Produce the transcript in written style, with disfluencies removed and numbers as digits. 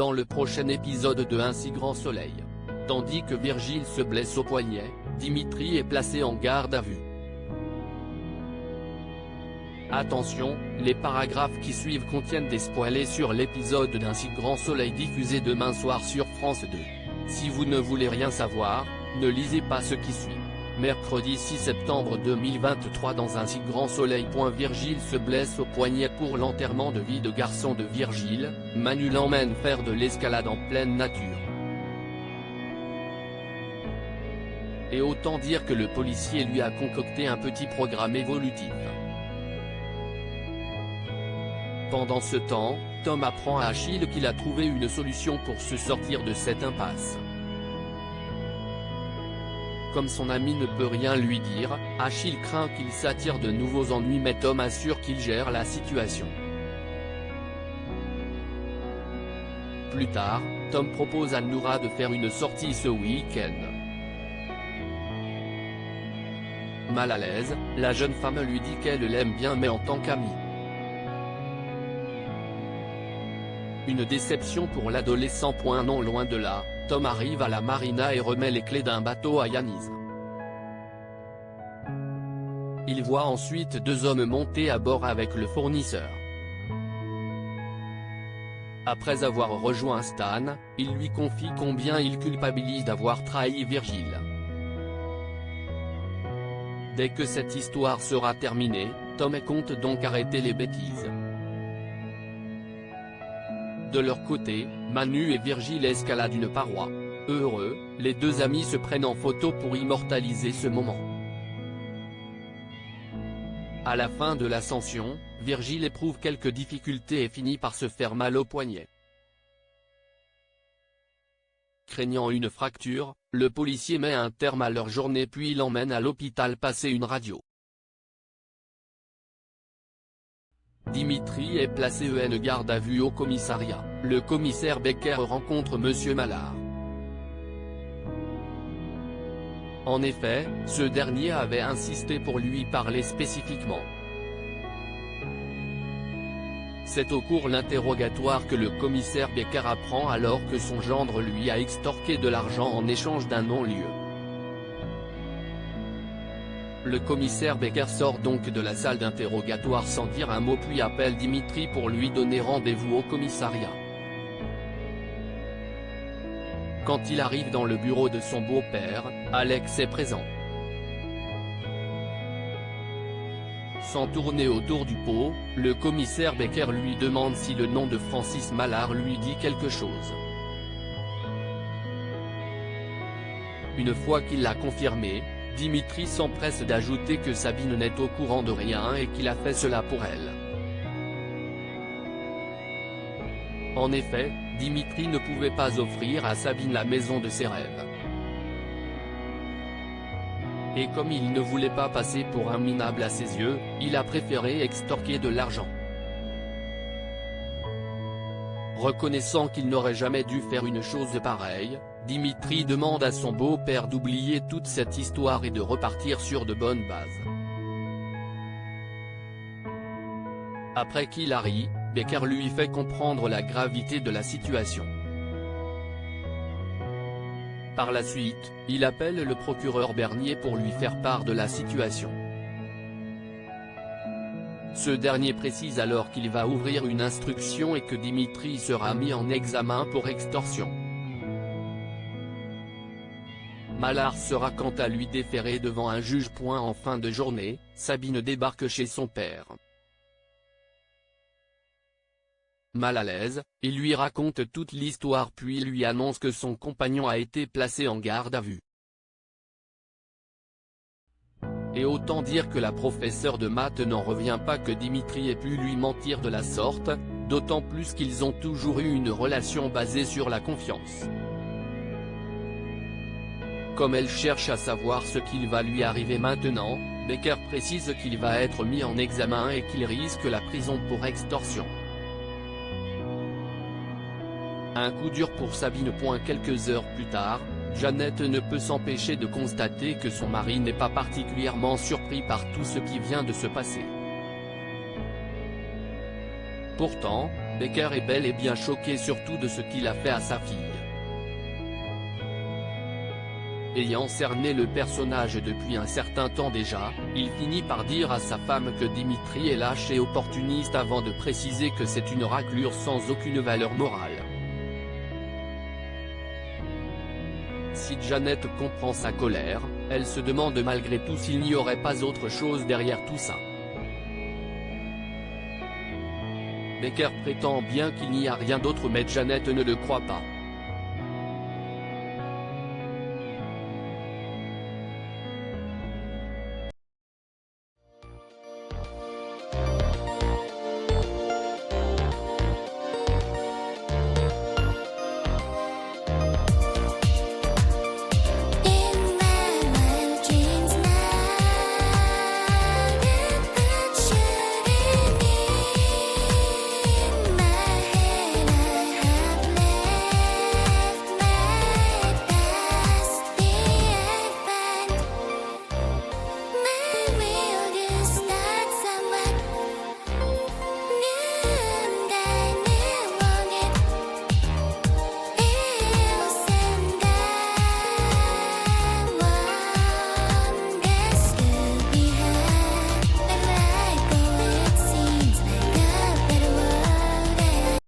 dans le prochain épisode de Un si grand soleil. Tandis que Virgile se blesse au poignet, Dimitri est placé en garde à vue. Attention, les paragraphes qui suivent contiennent des spoilers sur l'épisode d'Un si grand soleil diffusé demain soir sur France 2. Si vous ne voulez rien savoir, ne lisez pas ce qui suit. Mercredi 6 septembre 2023 dans Un si grand soleil. Virgile se blesse au poignet pour l'enterrement de vie de garçon de Virgile, Manu l'emmène faire de l'escalade en pleine nature. Et autant dire que le policier lui a concocté un petit programme évolutif. Pendant ce temps, Tom apprend à Achille qu'il a trouvé une solution pour se sortir de cette impasse. Comme son ami ne peut rien lui dire, Achille craint qu'il s'attire de nouveaux ennuis mais Tom assure qu'il gère la situation. Plus tard, Tom propose à Noura de faire une sortie ce week-end. Mal à l'aise, la jeune femme lui dit qu'elle l'aime bien mais en tant qu'amie. Une déception pour l'adolescent. Non loin de là, Tom arrive à la marina et remet les clés d'un bateau à Yanis. Il voit ensuite deux hommes monter à bord avec le fournisseur. Après avoir rejoint Stan, il lui confie combien il culpabilise d'avoir trahi Virgile. Dès que cette histoire sera terminée, Tom compte donc arrêter les bêtises. De leur côté, Manu et Virgile escaladent une paroi. Heureux, les deux amis se prennent en photo pour immortaliser ce moment. À la fin de l'ascension, Virgile éprouve quelques difficultés et finit par se faire mal au poignet. Craignant une fracture, le policier met un terme à leur journée puis l'emmène à l'hôpital passer une radio. Dimitri est placé en garde à vue au commissariat. Le commissaire Becker rencontre Monsieur Mallard. En effet, ce dernier avait insisté pour lui parler spécifiquement. C'est au cours de l'interrogatoire que le commissaire Becker apprend alors que son gendre lui a extorqué de l'argent en échange d'un non-lieu. Le commissaire Becker sort donc de la salle d'interrogatoire sans dire un mot puis appelle Dimitri pour lui donner rendez-vous au commissariat. Quand il arrive dans le bureau de son beau-père, Alex est présent. Sans tourner autour du pot, le commissaire Becker lui demande si le nom de Francis Mallard lui dit quelque chose. Une fois qu'il l'a confirmé, Dimitri s'empresse d'ajouter que Sabine n'est au courant de rien et qu'il a fait cela pour elle. En effet, Dimitri ne pouvait pas offrir à Sabine la maison de ses rêves. Et comme il ne voulait pas passer pour un minable à ses yeux, il a préféré extorquer de l'argent. Reconnaissant qu'il n'aurait jamais dû faire une chose pareille, Dimitri demande à son beau-père d'oublier toute cette histoire et de repartir sur de bonnes bases. Après qu'il arrive, Becker lui fait comprendre la gravité de la situation. Par la suite, il appelle le procureur Bernier pour lui faire part de la situation. Ce dernier précise alors qu'il va ouvrir une instruction et que Dimitri sera mis en examen pour extorsion. Mallard sera quant à lui déféré devant un juge. En fin de journée, Sabine débarque chez son père. Mal à l'aise, il lui raconte toute l'histoire puis lui annonce que son compagnon a été placé en garde à vue. Et autant dire que la professeure de maths n'en revient pas que Dimitri ait pu lui mentir de la sorte, d'autant plus qu'ils ont toujours eu une relation basée sur la confiance. Comme elle cherche à savoir ce qu'il va lui arriver maintenant, Becker précise qu'il va être mis en examen et qu'il risque la prison pour extorsion. Un coup dur pour Sabine. Quelques heures plus tard, Jeannette ne peut s'empêcher de constater que son mari n'est pas particulièrement surpris par tout ce qui vient de se passer. Pourtant, Becker est bel et bien choqué surtout de ce qu'il a fait à sa fille. Ayant cerné le personnage depuis un certain temps déjà, il finit par dire à sa femme que Dimitri est lâche et opportuniste avant de préciser que c'est une raclure sans aucune valeur morale. Si Janet comprend sa colère, elle se demande malgré tout s'il n'y aurait pas autre chose derrière tout ça. Becker prétend bien qu'il n'y a rien d'autre mais Janet ne le croit pas.